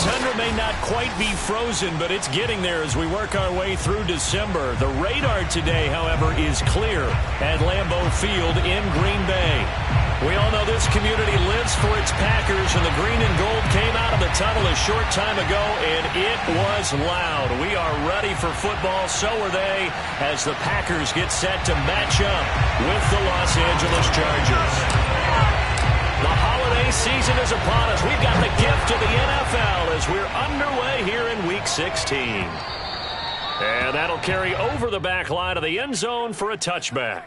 tundra may not quite be frozen, but it's getting there as we work our way through December. The radar today, however, is clear at Lambeau Field in Green Bay. We all know this community lives for its Packers, and the green and gold came out of the tunnel a short time ago, and it was loud. We are ready for football, so are they, as the Packers get set to match up with the Los Angeles Chargers. The holiday season is upon us. We've got the gift of the NFL as we're underway here in Week 16. And that'll carry over the back line of the end zone for a touchback.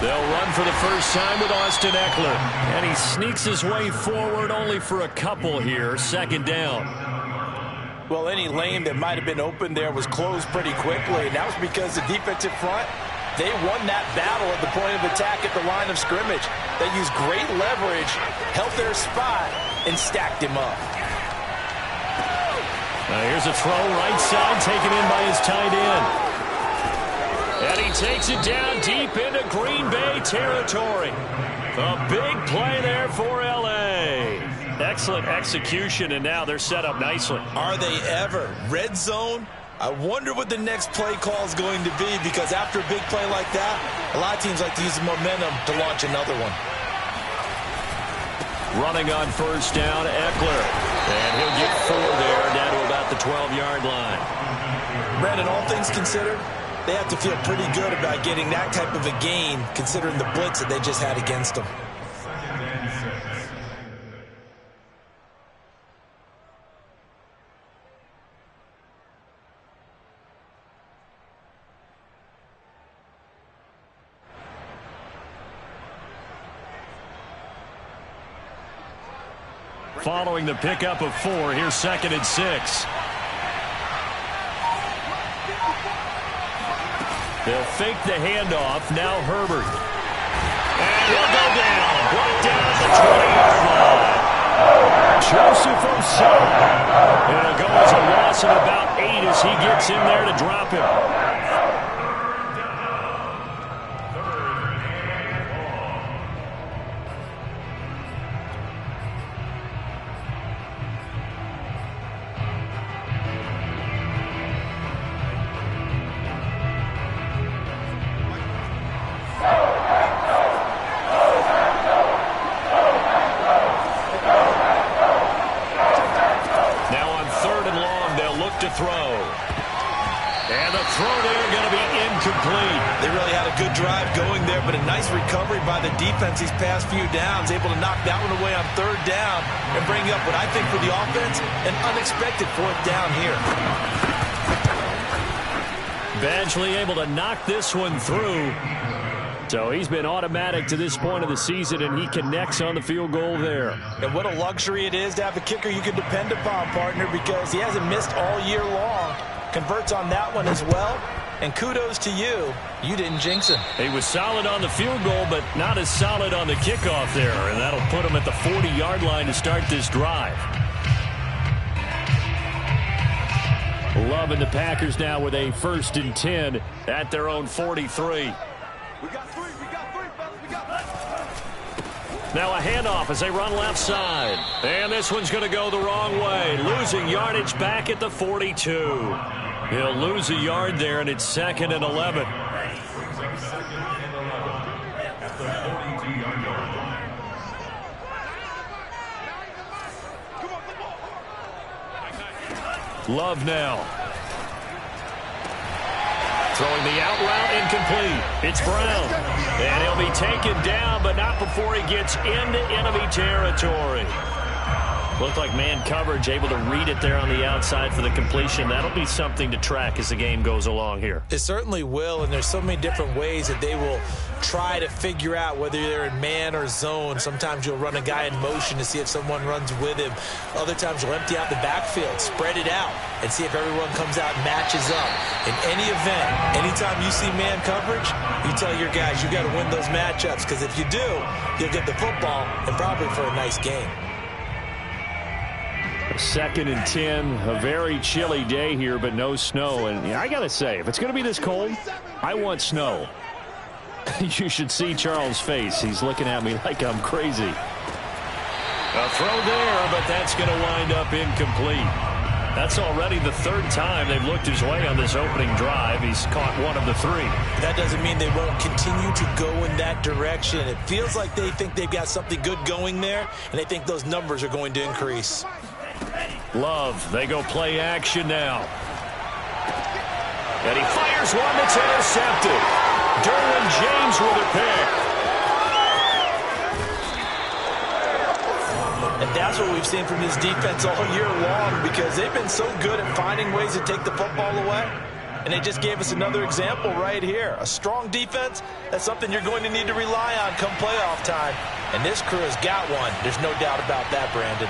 They'll run for the first time with Austin Eckler. And he sneaks his way forward only for a couple here. Second down. Well, any lane that might have been open there was closed pretty quickly. And that was because the defensive front, they won that battle at the point of attack at the line of scrimmage. They used great leverage, held their spot, and stacked him up. Now here's a throw right side taken in by his tight end. And he takes it down deep into Green Bay territory. A big play there for L.A. Excellent execution, and now they're set up nicely. Are they ever? Red zone? I wonder what the next play call is going to be, because after a big play like that, a lot of teams like to use the momentum to launch another one. Running on first down, Eckler. And he'll get 4 there, down to about the 12-yard line. Brandon, all things considered, they have to feel pretty good about getting that type of a gain, considering the blitz that they just had against them. Following the pickup of 4, here's 2nd and 6. They'll fake the handoff. Now Herbert. And he'll go down. Brought down at the 20-yard line. Joseph Osai. And it'll go as a loss of about 8 as he gets in there to drop him. Defense these past few downs, able to knock that one away on 3rd down and bring up what I think for the offense, an unexpected 4th down here. Badgley able to knock this one through. So he's been automatic to this point of the season, and he connects on the field goal there. And what a luxury it is to have a kicker you can depend upon, partner, because he hasn't missed all year long. Converts on that one as well. And kudos to you. You didn't jinx him. He was solid on the field goal, but not as solid on the kickoff there. And that'll put him at the 40-yard line to start this drive. Loving the Packers now with a 1st and 10 at their own 43. Now a handoff as they run left side. And this one's going to go the wrong way. Losing yardage back at the 42. He'll lose a yard there, and it's 2nd and 11. Love now. Throwing the out route incomplete. It's Brown. And he'll be taken down, but not before he gets into enemy territory. Looked like man coverage, able to read it there on the outside for the completion. That'll be something to track as the game goes along here. It certainly will, and there's so many different ways that they will try to figure out whether they're in man or zone. Sometimes you'll run a guy in motion to see if someone runs with him. Other times you'll empty out the backfield, spread it out, and see if everyone comes out and matches up. In any event, anytime you see man coverage, you tell your guys you got to win those matchups, because if you do, you'll get the football and probably for a nice game. 2nd and 10, a very chilly day here, but no snow. And I got to say, if it's going to be this cold, I want snow. You should see Charles' face. He's looking at me like I'm crazy. A throw there, but that's going to wind up incomplete. That's already the 3rd time they've looked his way on this opening drive. He's caught 1 of the 3. That doesn't mean they won't continue to go in that direction. It feels like they think they've got something good going there, and they think those numbers are going to increase. Love, they go play action now. And he fires one that's intercepted. Derwin James with a pick. And that's what we've seen from this defense all year long, because they've been so good at finding ways to take the football away. And they just gave us another example right here. A strong defense, that's something you're going to need to rely on come playoff time. And this crew has got one. There's no doubt about that, Brandon.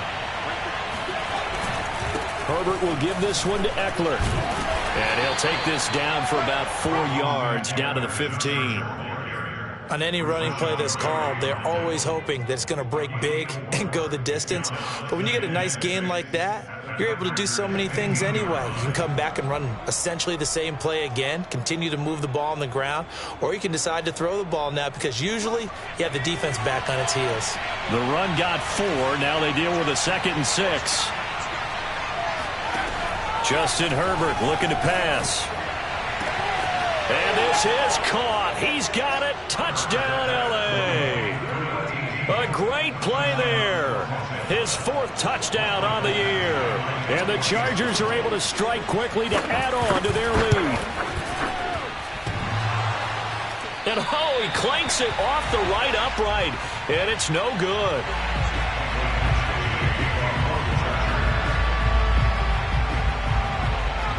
Herbert will give this one to Eckler. And he'll take this down for about 4 yards, down to the 15. On any running play that's called, they're always hoping that it's going to break big and go the distance. But when you get a nice gain like that, you're able to do so many things anyway. You can come back and run essentially the same play again, continue to move the ball on the ground, or you can decide to throw the ball now, because usually you have the defense back on its heels. The run got 4. Now they deal with a 2nd and 6. Justin Herbert looking to pass. And this is caught. He's got it. Touchdown, L.A. A great play there. His 4th touchdown on the year. And the Chargers are able to strike quickly to add on to their lead. And oh, he clanks it off the right upright. And it's no good.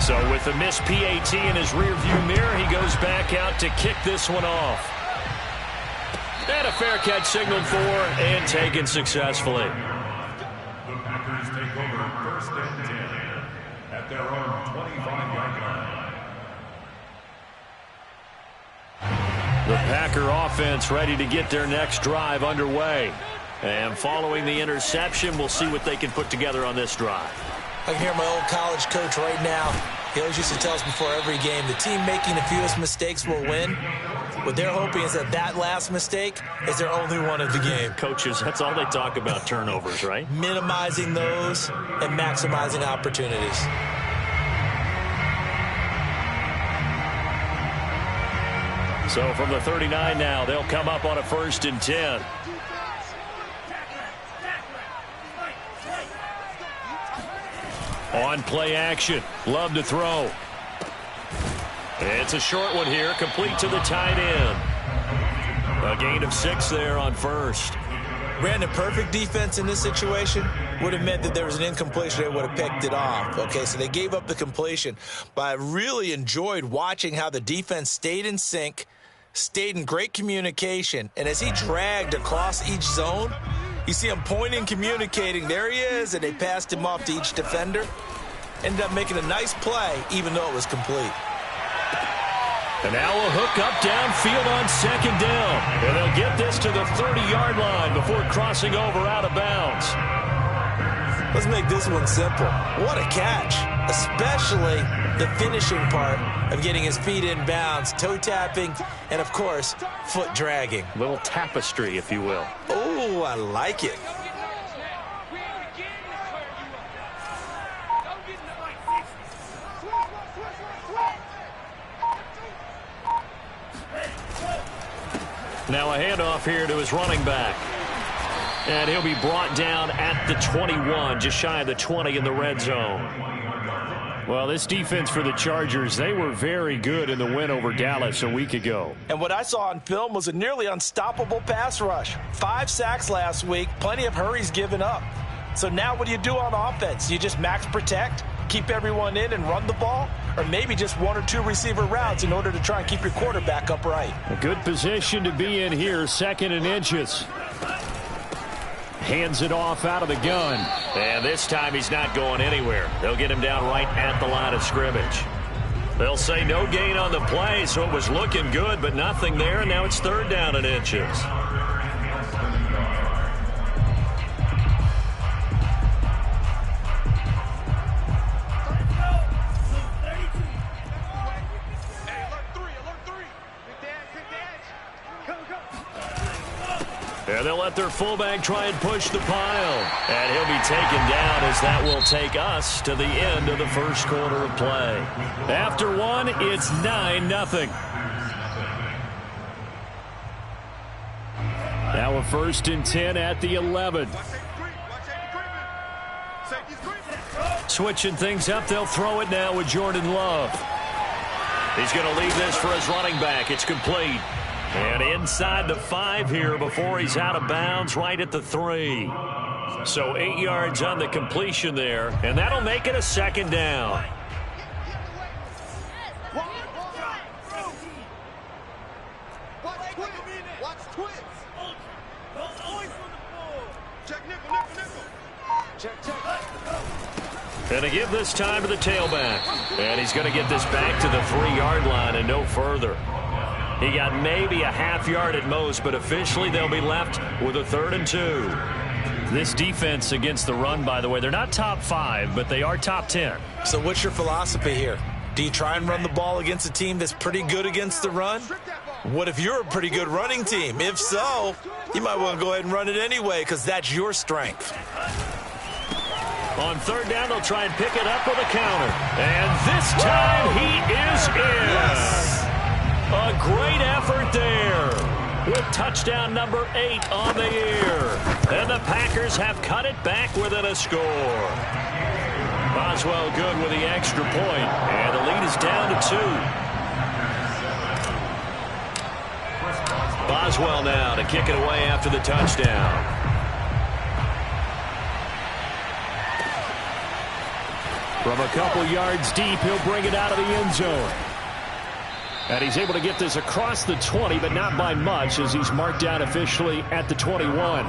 So with the missed PAT in his rearview mirror, he goes back out to kick this one off. And a fair catch signaled for and taken successfully. The Packers take over 1st and 10 at their own 25-yard line. The Packer offense ready to get their next drive underway. And following the interception, we'll see what they can put together on this drive. I can hear my old college coach right now. He always used to tell us before every game, the team making the fewest mistakes will win. What they're hoping is that that last mistake is their only one of the game. Coaches, that's all they talk about, turnovers, right? Minimizing those and maximizing opportunities. So from the 39 now, they'll come up on a 1st and 10. On play action. Love to throw. It's a short one here, complete to the tight end. A gain of 6 there on 1st. Brandon, perfect defense in this situation would have meant that there was an incompletion. They would have picked it off. Okay, so they gave up the completion. But I really enjoyed watching how the defense stayed in sync, stayed in great communication, and as he dragged across each zone, you see him pointing, communicating. There he is, and they passed him off to each defender. Ended up making a nice play, even though it was complete. And now a hook up downfield on 2nd down. And they'll get this to the 30-yard line before crossing over out of bounds. Let's make this one simple. What a catch, especially the finishing part of getting his feet in bounds, toe tapping, and, of course, foot dragging. Little tapestry, if you will. Oh, I like it. Now a handoff here to his running back. And he'll be brought down at the 21, just shy of the 20 in the red zone. Well, this defense for the Chargers, they were very good in the win over Dallas a week ago. And what I saw on film was a nearly unstoppable pass rush. 5 sacks last week, plenty of hurries given up. So now what do you do on offense? You just max protect, keep everyone in and run the ball, or maybe just one or two receiver routes in order to try and keep your quarterback upright. A good position to be in here, 2nd and inches. Hands it off out of the gun. And this time he's not going anywhere. They'll get him down right at the line of scrimmage. They'll say no gain on the play, so it was looking good, but nothing there, and now it's 3rd down and inches. And they'll let their fullback try and push the pile. And he'll be taken down as that will take us to the end of the first quarter of play. After one, it's 9-0. Now a 1st and 10 at the 11. Switching things up, they'll throw it now with Jordan Love. He's going to leave this for his running back. It's complete. And inside the 5 here before he's out of bounds, right at the 3. So 8 yards on the completion there, and that'll make it a 2nd down. And to give this time to the tailback. And he's going to get this back to the 3-yard line and no further. He got maybe a half yard at most, but officially they'll be left with a 3rd and 2. This defense against the run, by the way, they're not top 5, but they are top 10. So what's your philosophy here? Do you try and run the ball against a team that's pretty good against the run? What if you're a pretty good running team? If so, you might want to go ahead and run it anyway because that's your strength. On 3rd down, they'll try and pick it up with a counter. And this time he is in. Yes. A great effort there with touchdown number 8 on the year. And the Packers have cut it back within a score. Boswell good with the extra point, and the lead is down to 2. Boswell now to kick it away after the touchdown. From a couple yards deep, he'll bring it out of the end zone. And he's able to get this across the 20, but not by much, as he's marked down officially at the 21.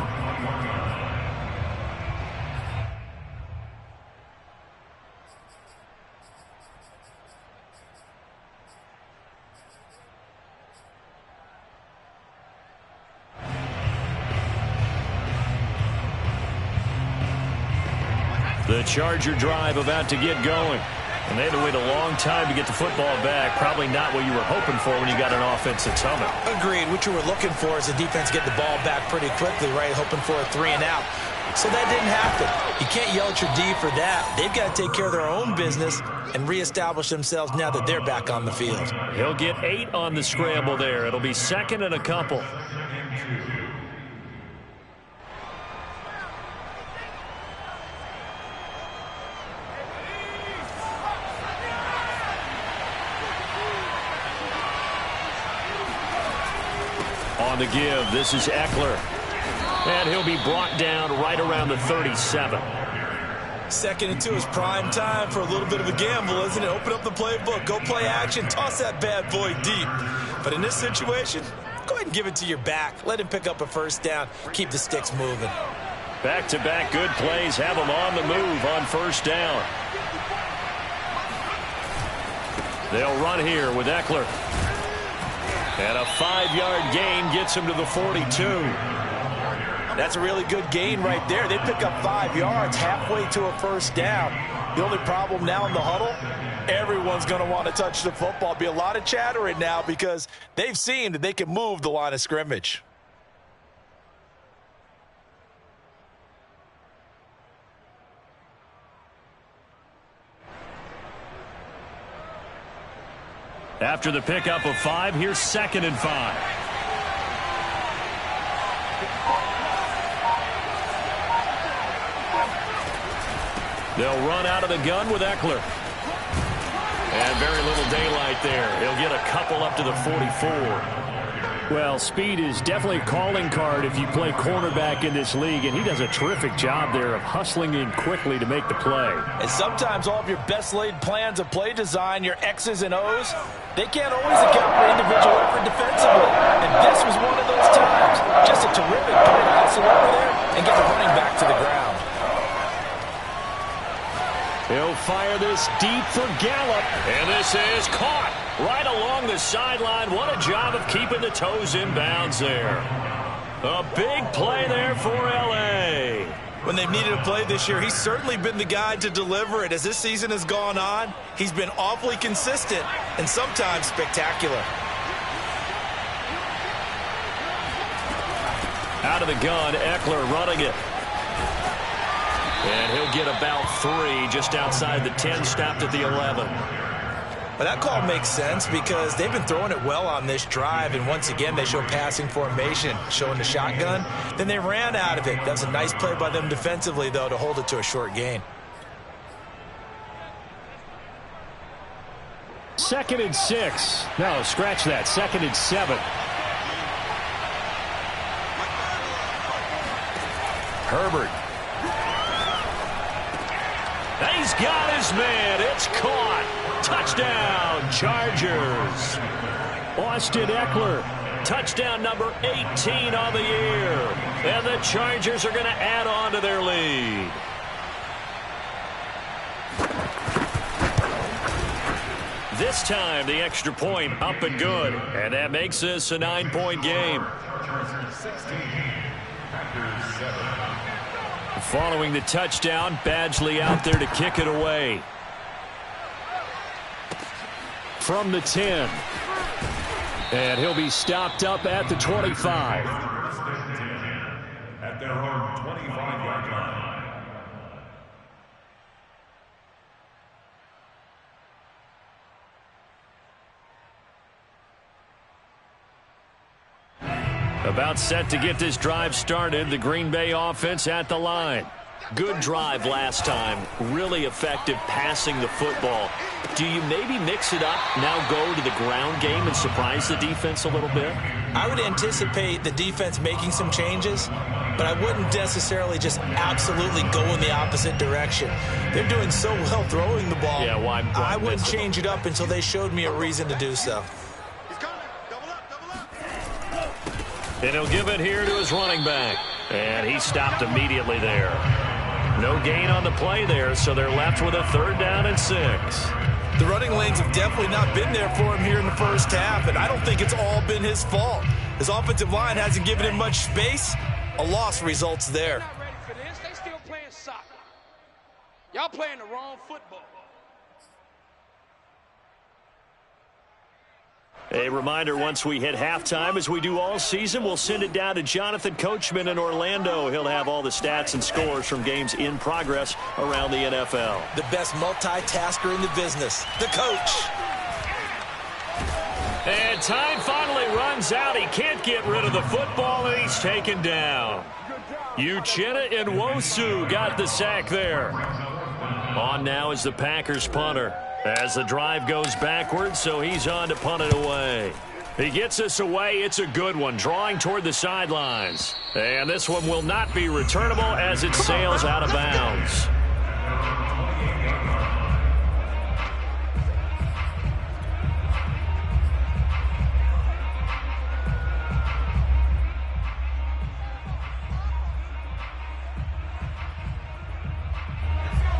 The Charger drive about to get going. And they had to wait a long time to get the football back. Probably not what you were hoping for when you got an offense at Summit. Agreed. What you were looking for is the defense get the ball back pretty quickly, right? Hoping for a 3 and out. So that didn't happen. You can't yell at your D for that. They've got to take care of their own business and reestablish themselves now that they're back on the field. He'll get 8 on the scramble there. It'll be 2nd and a couple. On the give, this is Eckler. And he'll be brought down right around the 37. 2nd and 2 is prime time for a little bit of a gamble, isn't it? Open up the playbook, go play action, toss that bad boy deep. But in this situation, go ahead and give it to your back. Let him pick up a 1st down. Keep the sticks moving. Back-to-back good plays have him on the move on 1st down. They'll run here with Eckler. And a 5-yard gain gets him to the 42. That's a really good gain right there. They pick up 5 yards halfway to a 1st down. The only problem now in the huddle, everyone's going to want to touch the football. Be a lot of chattering now because they've seen that they can move the line of scrimmage. After the pickup of 5, here's 2nd and 5. They'll run out of the gun with Eckler. And very little daylight there. He'll get a couple up to the 44. Well, speed is definitely a calling card if you play cornerback in this league, and he does a terrific job there of hustling in quickly to make the play. And sometimes all of your best laid plans of play design, your X's and O's, they can't always account for individual effort defensively. And this was one of those times. Just a terrific play to hustle over there and get the running back to the ground. He'll fire this deep for Gallup, and this is caught right along the sideline. What a job of keeping the toes in bounds there. A big play there for L.A. When they've needed a play this year, he's certainly been the guy to deliver it. As this season has gone on, he's been awfully consistent and sometimes spectacular. Out of the gun, Eckler running it. And he'll get about 3 just outside the 10, stopped at the 11. But that call makes sense because they've been throwing it well on this drive, and once again they show passing formation, showing the shotgun. Then they ran out of it. That was a nice play by them defensively, though, to hold it to a short gain. 2nd and 6. No, scratch that. 2nd and 7. Herbert. He's got his man. It's caught. Touchdown, Chargers. Austin Eckler. Touchdown number 18 on the year. And the Chargers are going to add on to their lead. This time, the extra point up and good. And that makes this a 9-point game. Following the touchdown, Badgley out there to kick it away. From the 10. And he'll be stopped up at the 25. At their own 25-yard line. About set to get this drive started. The Green Bay offense at the line. Good drive last time. Really effective passing the football. Do you maybe mix it up, now go to the ground game and surprise the defense a little bit? I would anticipate the defense making some changes, but I wouldn't necessarily just absolutely go in the opposite direction. They're doing so well throwing the ball. Yeah, why I wouldn't change it up until they showed me a reason to do so. And he'll give it here to his running back. And he stopped immediately there. No gain on the play there, so they're left with a 3rd down and 6. The running lanes have definitely not been there for him here in the first half, and I don't think it's all been his fault. His offensive line hasn't given him much space. A loss results there. Not ready for this. They still playing soccer. Y'all playing the wrong football. A reminder, once we hit halftime, as we do all season, we'll send it down to Jonathan Coachman in Orlando. He'll have all the stats and scores from games in progress around the NFL. The best multitasker in the business, the coach. And time finally runs out. He can't get rid of the football, and he's taken down. Uchenna Nwosu got the sack there. On now is the Packers punter. As the drive goes backwards, so he's on to punt it away. He gets us away. It's a good one, drawing toward the sidelines. And this one will not be returnable as it sails out of bounds.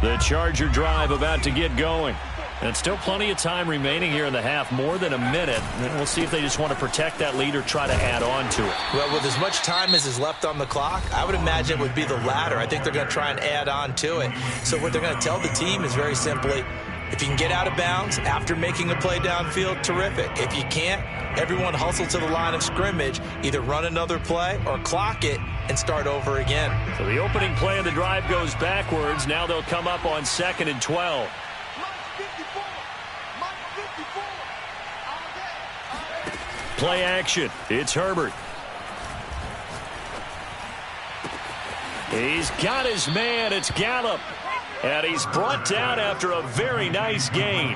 The Charger drive about to get going. And still plenty of time remaining here in the half, more than a minute. And we'll see if they just want to protect that lead or try to add on to it. Well, with as much time as is left on the clock, I would imagine it would be the latter. I think they're going to try and add on to it. So what they're going to tell the team is very simply, if you can get out of bounds after making a play downfield, terrific. If you can't, everyone hustle to the line of scrimmage, either run another play or clock it and start over again. So the opening play of the drive goes backwards. Now they'll come up on 2nd and 12. Play action. It's Herbert. He's got his man. It's Gallup. And he's brought down after a very nice gain.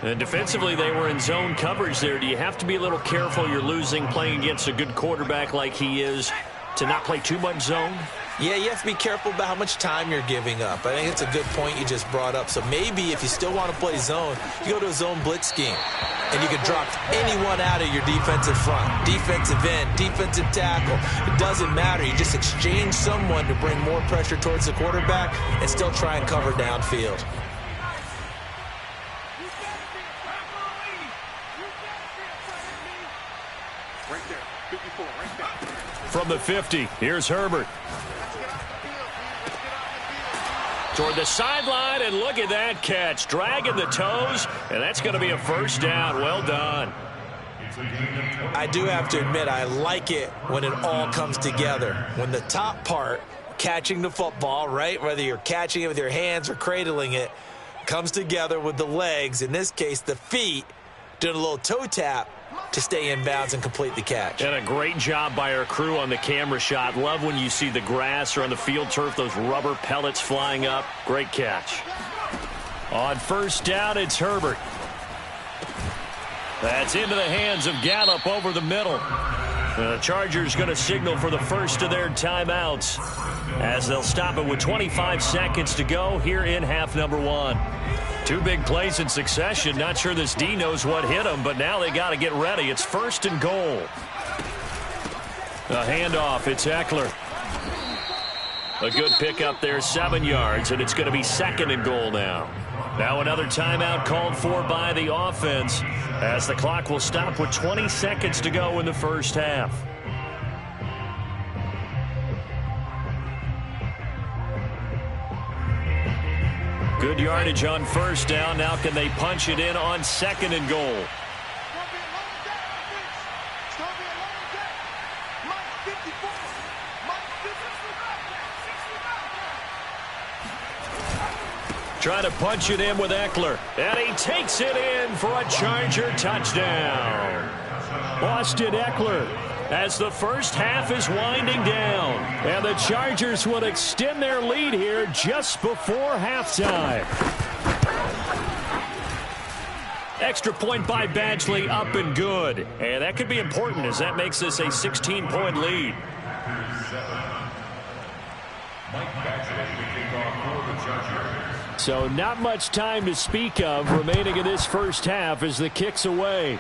And defensively, they were in zone coverage there. Do you have to be a little careful? You're losing playing against a good quarterback like he is to not play too much zone? Yeah, you have to be careful about how much time you're giving up. I think it's a good point you just brought up. So maybe if you still want to play zone, you go to a zone blitz scheme. And you can drop anyone out of your defensive front, defensive end, defensive tackle. It doesn't matter. You just exchange someone to bring more pressure towards the quarterback and still try and cover downfield. From the 50, here's Herbert. Toward the sideline, and look at that catch. Dragging the toes, and that's going to be a first down. Well done. I do have to admit, I like it when it all comes together. When the top part, catching the football, right, whether you're catching it with your hands or cradling it, comes together with the legs, in this case the feet, doing a little toe tap to stay in bounds and complete the catch. And a great job by our crew on the camera shot. Love when you see the grass or on the field turf, those rubber pellets flying up. Great catch. On first down, it's Herbert. That's into the hands of Gallup over the middle. The Chargers going to signal for the first of their timeouts as they'll stop it with 25 seconds to go here in half number 1. Two big plays in succession. Not sure this D knows what hit him, but now they got to get ready. It's first and goal. A handoff. It's Eckler. A good pickup there, 7 yards, and it's going to be second and goal now. Now another timeout called for by the offense as the clock will stop with 20 seconds to go in the first half. Good yardage on first down. Now can they punch it in on second and goal? Try to punch it in with Eckler. And he takes it in for a Charger touchdown. Austin Eckler, as the first half is winding down. And the Chargers will extend their lead here just before halftime. Extra point by Badgley, up and good. And that could be important as that makes this a 16-point lead. So not much time to speak of remaining in this first half as the kick's away.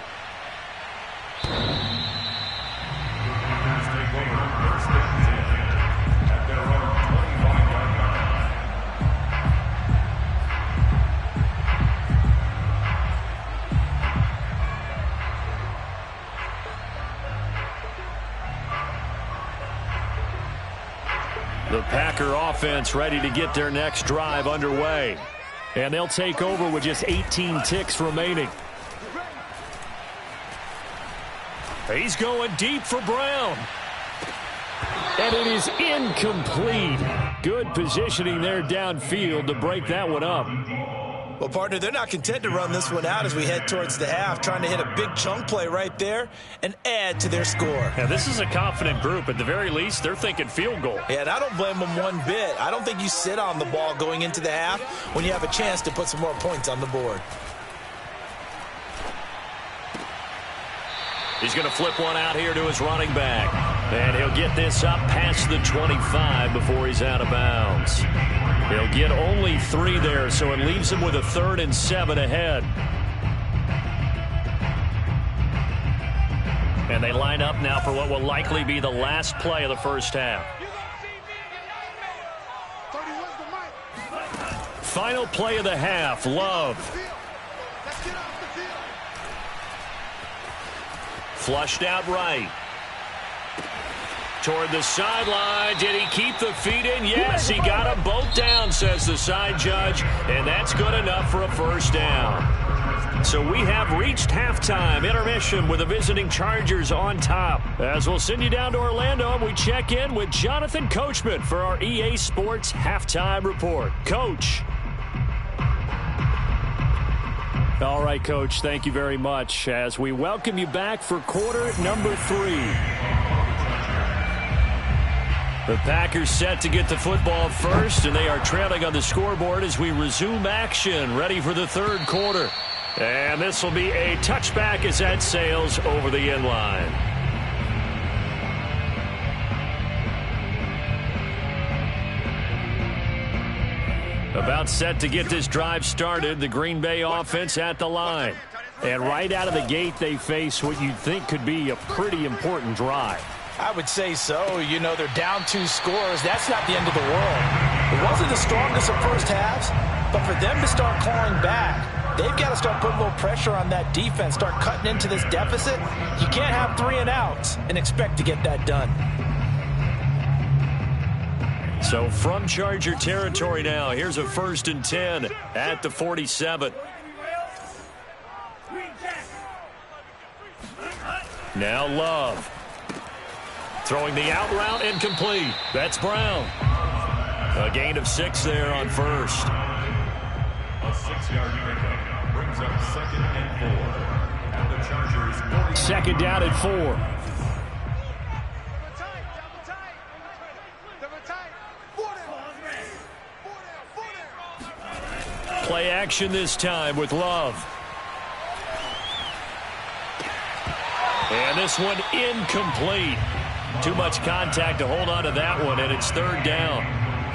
The Packer offense ready to get their next drive underway. And they'll take over with just 18 ticks remaining. He's going deep for Brown. And it is incomplete. Good positioning there downfield to break that one up. Well, partner, they're not content to run this one out as we head towards the half, trying to hit a big chunk play right there and add to their score. Yeah, this is a confident group. At the very least, they're thinking field goal. Yeah, and I don't blame them one bit. I don't think you sit on the ball going into the half when you have a chance to put some more points on the board. He's going to flip one out here to his running back. And he'll get this up past the 25 before he's out of bounds. He'll get only 3 there, so it leaves him with a 3rd and 7 ahead. And they line up now for what will likely be the last play of the first half. Final play of the half, Love. Flushed out right. Toward the sideline. Did he keep the feet in? Yes, he got them both down, says the side judge. And that's good enough for a first down. So we have reached halftime. Intermission with the visiting Chargers on top. As we'll send you down to Orlando, and we check in with Jonathan Coachman for our EA Sports Halftime Report. Coach. All right, Coach, thank you very much as we welcome you back for quarter number 3. The Packers set to get the football first, and they are trailing on the scoreboard as we resume action, ready for the third quarter. And this will be a touchback as that sails over the end line. About set to get this drive started, the Green Bay offense at the line. And right out of the gate, they face what you'd think could be a pretty important drive. I would say so. You know, they're down 2 scores. That's not the end of the world. It wasn't the strongest of first halves, but for them to start clawing back, they've got to start putting a little pressure on that defense, start cutting into this deficit. You can't have 3 and outs and expect to get that done. So from Charger territory now, here's a 1st and 10 at the 47. Now Love. Throwing the out route incomplete. That's Brown. A gain of 6 there on first. A 6-yard pickup brings up 2nd and 4 at the Chargerz 40. Second down at 4. Play action this time with Love. And this one incomplete. Too much contact to hold on to that one, and it's 3rd down.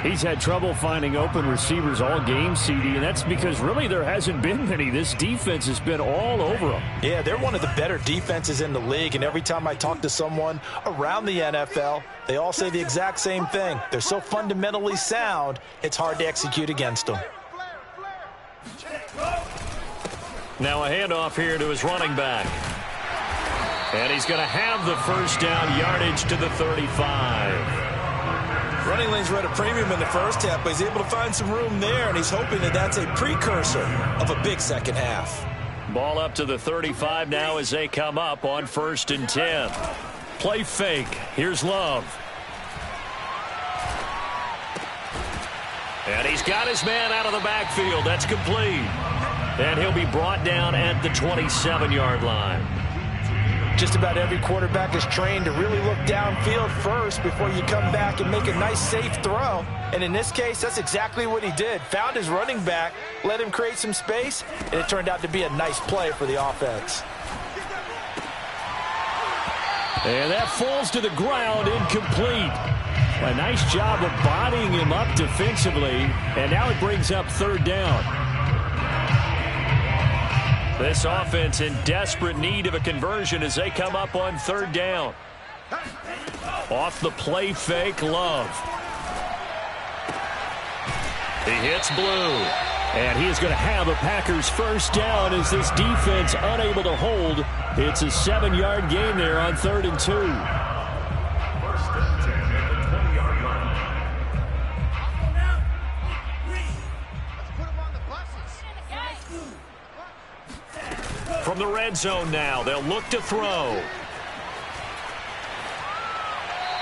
He's had trouble finding open receivers all game, CD, and that's because really there hasn't been many. This defense has been all over them. Yeah, they're one of the better defenses in the league, and every time I talk to someone around the NFL, they all say the exact same thing. They're so fundamentally sound, it's hard to execute against them. Now a handoff here to his running back. And he's going to have the 1st down, yardage to the 35. Running lanes were at a premium in the first half, but he's able to find some room there, and he's hoping that that's a precursor of a big second half. Ball up to the 35 now as they come up on 1st and 10. Play fake. Here's Love. And he's got his man out of the backfield. That's complete. And he'll be brought down at the 27-yard line. Just about every quarterback is trained to really look downfield first before you come back and make a nice, safe throw. And in this case, that's exactly what he did. Found his running back, let him create some space, and it turned out to be a nice play for the offense. And that falls to the ground, incomplete. A nice job of bodying him up defensively, and now it brings up 3rd down. This offense in desperate need of a conversion as they come up on 3rd down. Off the play fake, Love. He hits Blue. And he is going to have a Packers 1st down as this defense unable to hold. It's a 7-yard gain there on 3rd and 2. 1st and 10 at the 20-yard line. From the red zone now, they'll look to throw.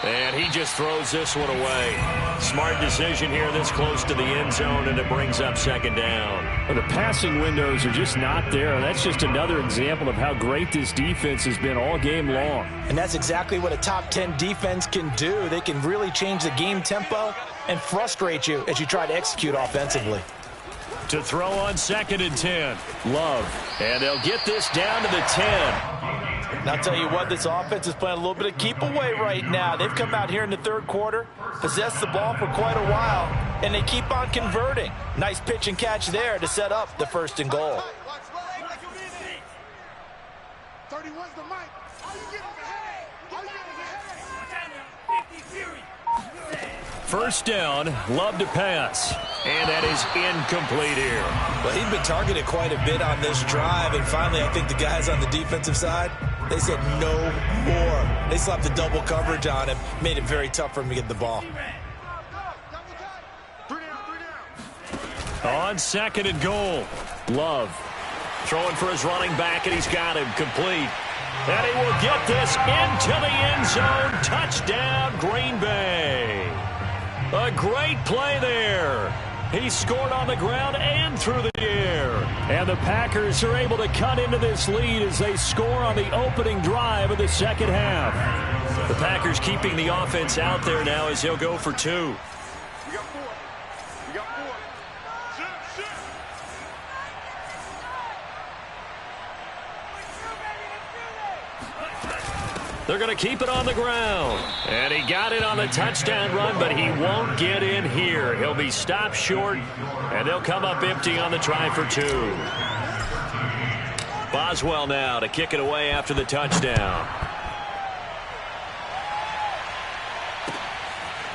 And he just throws this one away. Smart decision here this close to the end zone, and it brings up 2nd down. Well, the passing windows are just not there. That's just another example of how great this defense has been all game long. And that's exactly what a top 10 defense can do. They can really change the game tempo and frustrate you as you try to execute offensively. To throw on 2nd and 10. Love. And they'll get this down to the 10. And I'll tell you what, this offense is playing a little bit of keep away right now. They've come out here in the 3rd quarter, possessed the ball for quite a while, and they keep on converting. Nice pitch and catch there to set up the 1st and goal. 31's the mic. How you getting the head? How you getting the head? 1st down, Love to pass. And that is incomplete here. Well, he'd been targeted quite a bit on this drive, and finally I think the guys on the defensive side, they said no more. They slapped the double coverage on him, made it very tough for him to get the ball. On 2nd and goal, Love throwing for his running back, and he's got him complete. And he will get this into the end zone. Touchdown, Green Bay. A great play there. He scored on the ground and through the air. And the Packers are able to cut into this lead as they score on the opening drive of the 2nd half. The Packers keeping the offense out there now as he'll go for 2. We got 4. We got 4. They're going to keep it on the ground. And he got it on the touchdown run, but he won't get in here. He'll be stopped short, and they'll come up empty on the try for 2. Boswell now to kick it away after the touchdown.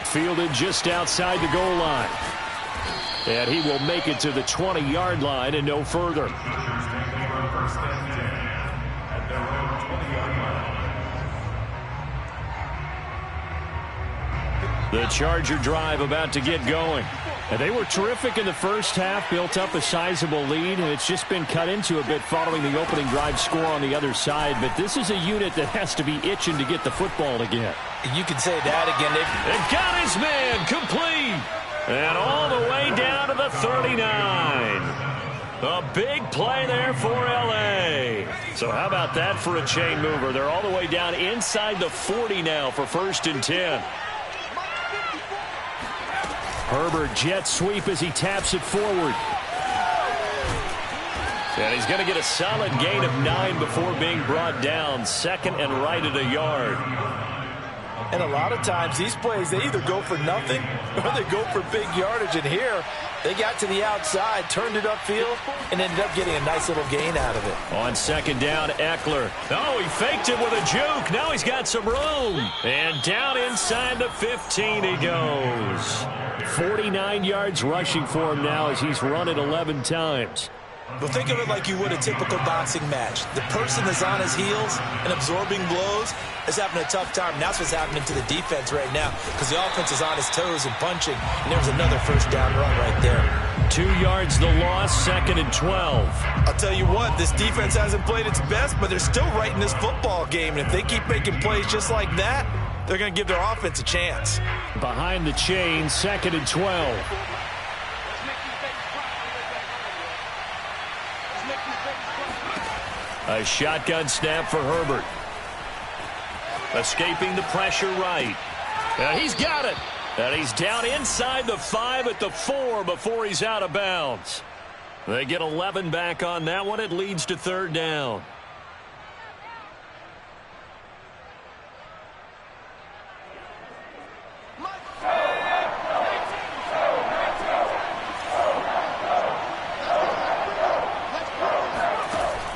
Fielded just outside the goal line. And he will make it to the 20-yard line and no further. The Charger drive about to get going. And they were terrific in the first half, built up a sizable lead, and it's just been cut into a bit following the opening drive score on the other side. But this is a unit that has to be itching to get the football again. You can say that again. They've got his man complete. And all the way down to the 39. A big play there for L.A. So how about that for a chain mover? They're all the way down inside the 40 now for 1st and 10. Herbert jet sweep as he taps it forward. And he's going to get a solid gain of 9 before being brought down. 2nd and right at a yard. And a lot of times these plays, they either go for nothing or they go for big yardage. And here, they got to the outside, turned it upfield, and ended up getting a nice little gain out of it. On 2nd down, Eckler. Oh, he faked it with a juke. Now he's got some room. And down inside the 15 he goes. 49 yards rushing for him now as he's run it 11 times. But think of it like you would a typical boxing match. The person that's on his heels and absorbing blows is having a tough time. And that's what's happening to the defense right now because the offense is on his toes and punching. And there was another 1st down run right there. 2 yards the loss, 2nd and 12. I'll tell you what, this defense hasn't played its best, but they're still right in this football game. And if they keep making plays just like that, they're going to give their offense a chance. Behind the chain, 2nd and 12. A shotgun snap for Herbert. Escaping the pressure right. And he's got it. And he's down inside the 5 at the 4 before he's out of bounds. They get 11 back on that one. It leads to 3rd down.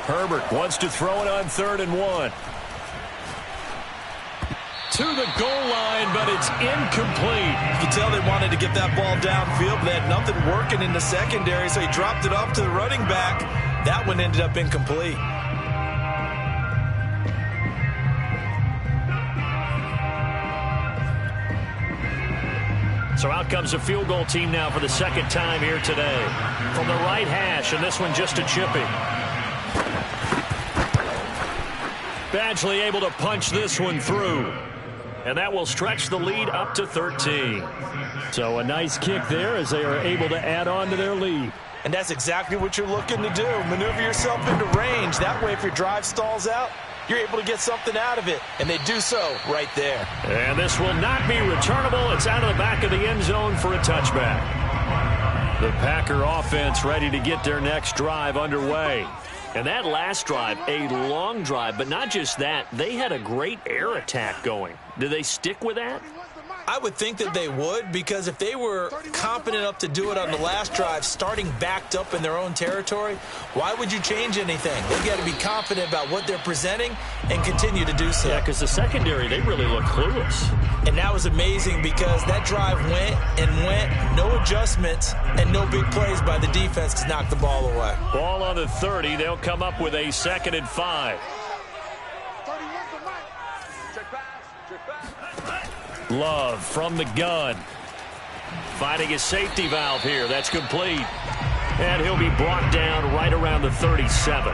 Herbert wants to throw it on 3rd and 1. To the goal line, but it's incomplete. You can tell they wanted to get that ball downfield, but they had nothing working in the secondary, so he dropped it off to the running back. That one ended up incomplete. So out comes a field goal team now for the 2nd time here today. From the right hash, and this one just a chippy. Badgley able to punch this one through. And that will stretch the lead up to 13. So a nice kick there as they are able to add on to their lead. And that's exactly what you're looking to do. Maneuver yourself into range. That way, if your drive stalls out, you're able to get something out of it. And they do so right there. And this will not be returnable. It's out of the back of the end zone for a touchback. The Packer offense ready to get their next drive underway. And that last drive, a long drive, but not just that. They had a great air attack going. Do they stick with that? I would think that they would, because if they were confident enough to do it on the last drive, starting backed up in their own territory, why would you change anything? They've got to be confident about what they're presenting and continue to do so. Yeah, because the secondary, they really look clueless. And that was amazing because that drive went and went, no adjustments, and no big plays by the defense to knock the ball away. Ball on the 30. They'll come up with a 2nd and 5. Love from the gun. Finding his safety valve here. That's complete. And he'll be brought down right around the 37.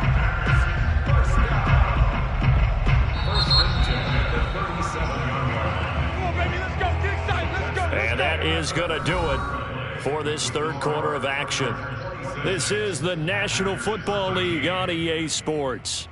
And that is going to do it for this 3rd quarter of action. This is the National Football League on EA Sports.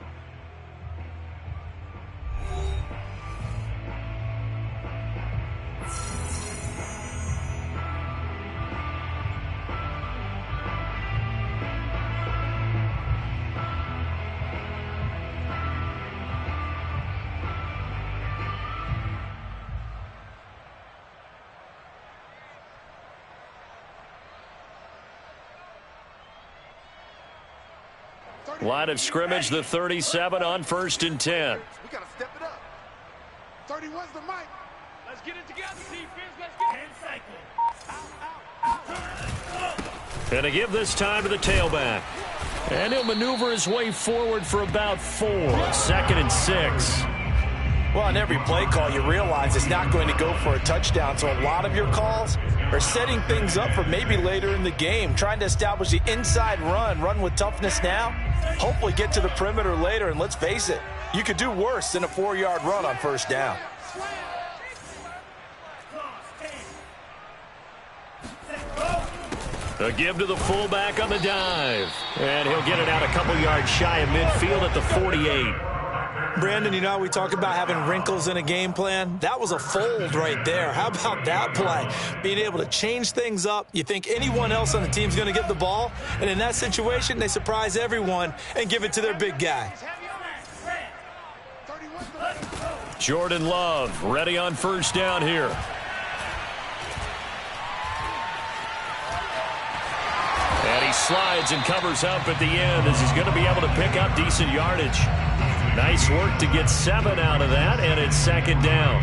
Line of scrimmage, the 37 on 1st and 10. We got to step it up. 31's the mic. Let's get it together, defense. Let's get it. And to give this time to the tailback. And he'll maneuver his way forward for about 4. 2nd and 6. Well, on every play call, you realize it's not going to go for a touchdown. So a lot of your calls are setting things up for maybe later in the game, trying to establish the inside run with toughness now, hopefully get to the perimeter later. And let's face it, you could do worse than a 4-yard run on 1st down. A give to the fullback on the dive. And he'll get it out a couple yards shy of midfield at the 48. Brandon, you know how we talk about having wrinkles in a game plan? That was a fold right there. How about that play? Being able to change things up. You think anyone else on the team's going to get the ball, and in that situation, they surprise everyone and give it to their big guy. Jordan Love ready on 1st down here. And he slides and covers up at the end as he's going to be able to pick up decent yardage. Nice work to get 7 out of that, and it's 2nd down.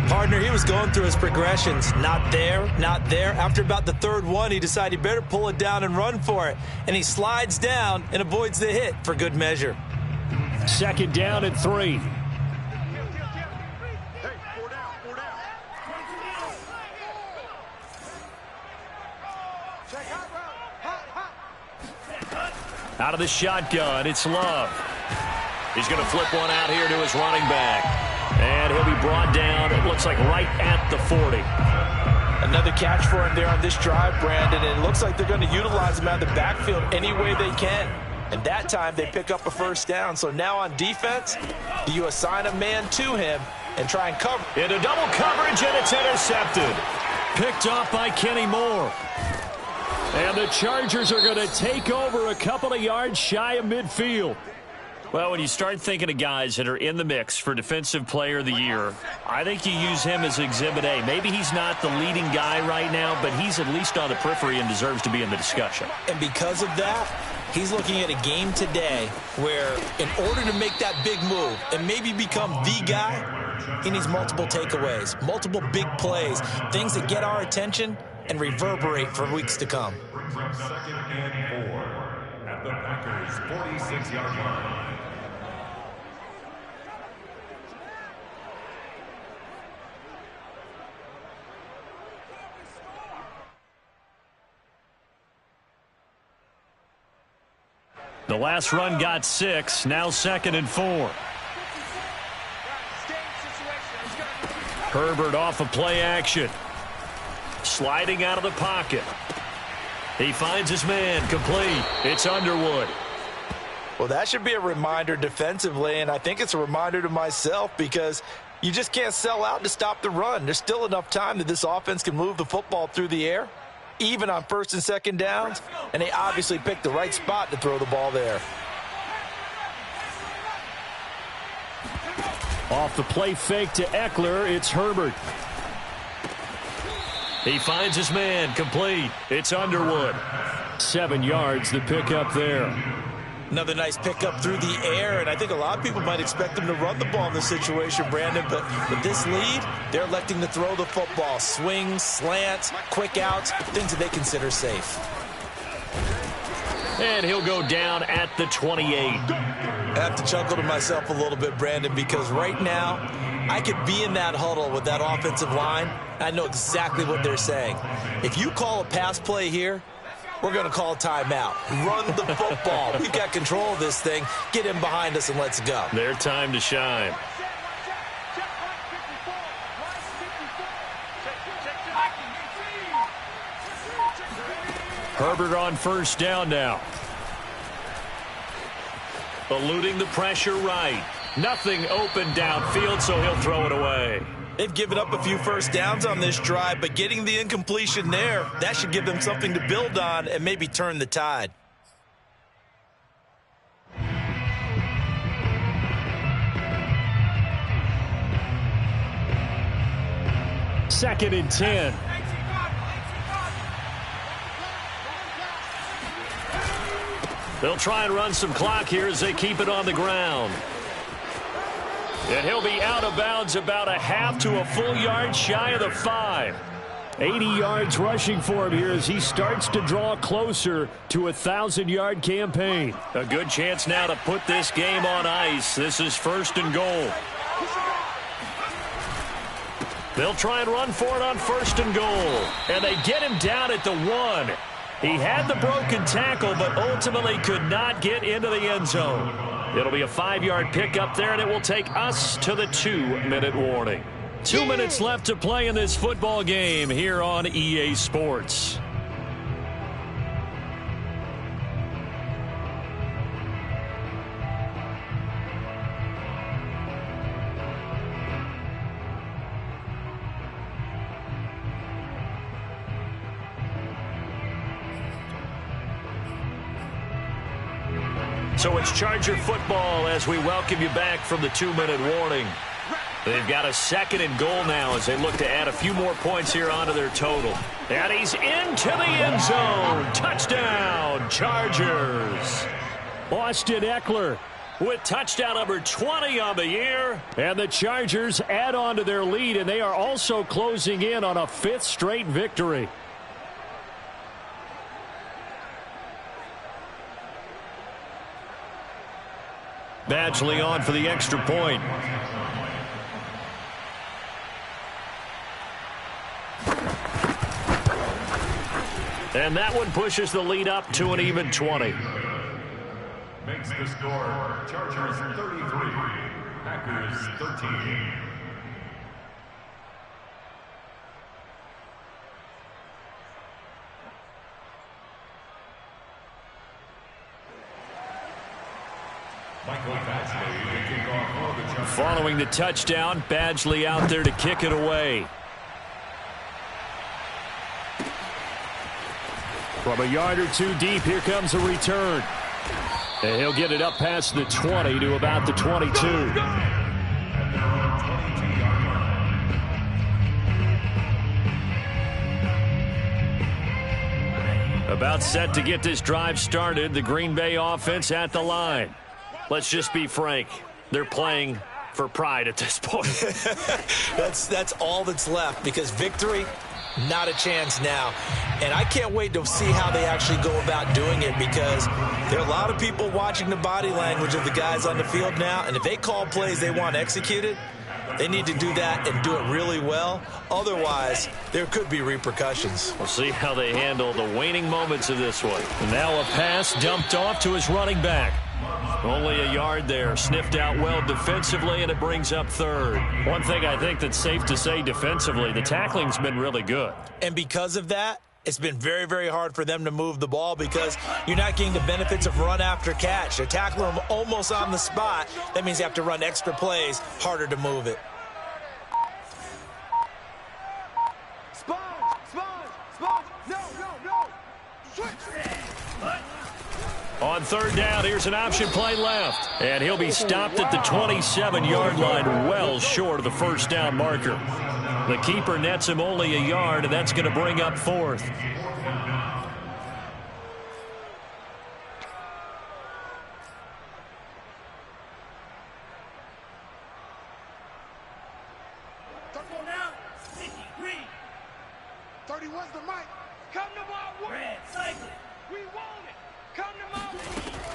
Partner, he was going through his progressions. Not there, not there. After about the 3rd one, he decided he better pull it down and run for it. And he slides down and avoids the hit for good measure. 2nd down and 3. Out of the shotgun, it's Love. He's going to flip one out here to his running back. And he'll be brought down, it looks like right at the 40. Another catch for him there on this drive, Brandon. And it looks like they're going to utilize him out of the backfield any way they can. And that time they pick up a 1st down. So now on defense, do you assign a man to him and try and cover? Into double coverage, and it's intercepted. Picked off by Kenny Moore. And the Chargers are going to take over a couple of yards shy of midfield. Well, when you start thinking of guys that are in the mix for Defensive Player of the Year, I think you use him as Exhibit A. Maybe he's not the leading guy right now, but he's at least on the periphery and deserves to be in the discussion. And because of that, he's looking at a game today where in order to make that big move and maybe become the guy, he needs multiple takeaways, multiple big plays, things that get our attention and reverberate for weeks to come. Brings up 2nd and 4 at the Packers' 46-yard line. The last run got 6, now 2nd and 4. Herbert off of play action. Sliding out of the pocket. He finds his man, complete. It's Underwood. Well, that should be a reminder defensively, and I think it's a reminder to myself because you just can't sell out to stop the run. There's still enough time that this offense can move the football through the air, even on 1st and 2nd downs, and they obviously picked the right spot to throw the ball there. Off the play fake to Eckler, it's Herbert. He finds his man, complete. It's Underwood. 7 yards, the pickup there. Another nice pickup through the air, and I think a lot of people might expect them to run the ball in this situation, Brandon, but with this lead, they're electing to throw the football. Swings, slants, quick outs, things that they consider safe. And he'll go down at the 28. I have to chuckle to myself a little bit, Brandon, because right now, I could be in that huddle with that offensive line. I know exactly what they're saying. If you call a pass play here, we're going to call a timeout. Run the football. We've got control of this thing. Get in behind us and let's go. Their time to shine. Herbert on 1st down now. Eluding the pressure right. Nothing open downfield, so he'll throw it away. They've given up a few 1st downs on this drive, but getting the incompletion there, that should give them something to build on and maybe turn the tide. Second and 10. They'll try and run some clock here as they keep it on the ground. And he'll be out of bounds about a half to a full yard shy of the 5. 80 yards rushing for him here as he starts to draw closer to a 1,000-yard campaign. A good chance now to put this game on ice. This is 1st and goal. They'll try and run for it on 1st and goal. And they get him down at the 1. He had the broken tackle, but ultimately could not get into the end zone. It'll be a 5-yard pickup there, and it will take us to the 2-minute warning. 2 minutes left to play in this football game here on EA Sports. So it's Charger football as we welcome you back from the 2-minute warning. They've got a 2nd and goal now as they look to add a few more points here onto their total. And he's into the end zone. Touchdown, Chargers. Austin Eckler with touchdown number 20 on the year. And the Chargers add on to their lead, and they are also closing in on a 5th straight victory. Badgley on for the extra point. And that one pushes the lead up to an even 20. Makes the score Chargers 33, Packers 13. Following the touchdown, Badgley out there to kick it away. From a yard or 2 deep, here comes a return. And he'll get it up past the 20 to about the 22. About set to get this drive started, the Green Bay offense at the line. Let's just be frank. They're playing for pride at this point. That's all that's left, because victory, not a chance now. And I can't wait to see how they actually go about doing it, because there are a lot of people watching the body language of the guys on the field now, and if they call plays they want executed, they need to do that and do it really well. Otherwise, there could be repercussions. We'll see how they handle the waning moments of this one. And now a pass dumped off to his running back. Only a yard there, sniffed out well defensively, and it brings up 3rd. One thing I think that's safe to say defensively, the tackling's been really good. And because of that, it's been very, very hard for them to move the ball, because you're not getting the benefits of run after catch. They're tackling them almost on the spot. That means they have to run extra plays, harder to move it. On 3rd down, here's an option play left. And he'll be stopped at the 27-yard line, well short of the 1st down marker. The keeper nets him only a yard, and that's going to bring up 4th.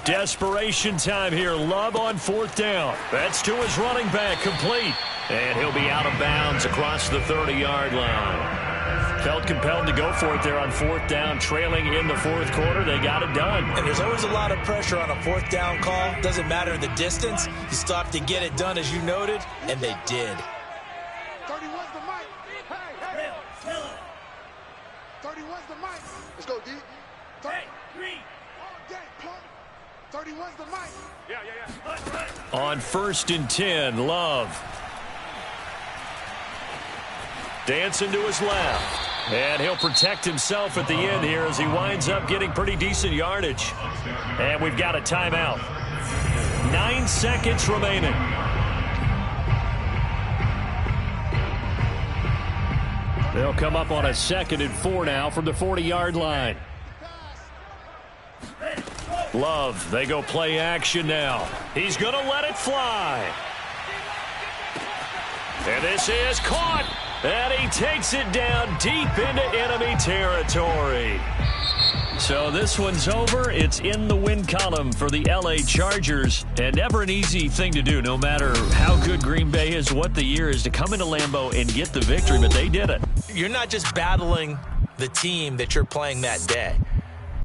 Desperation time here. Love on 4th down. That's to his running back, complete. And he'll be out of bounds across the 30-yard line. Felt compelled to go for it there on 4th down, trailing in the 4th quarter. They got it done. And there's always a lot of pressure on a 4th down call. Doesn't matter the distance. You still have to get it done, as you noted, and they did. 31's the mic. Hey, 31's the mic. Let's go, D. 31's the mic. Yeah. On 1st and 10, Love. Dancing to his left. And he'll protect himself at the end here as he winds up getting pretty decent yardage. And we've got a timeout. 9 seconds remaining. They'll come up on a 2nd and 4 now from the 40-yard line. Love, they go play action now. He's going to let it fly. And this is caught. And he takes it down deep into enemy territory. So this one's over. It's in the win column for the LA Chargers. And never an easy thing to do, no matter how good Green Bay is, what the year is, to come into Lambeau and get the victory. But they did it. You're not just battling the team that you're playing that day.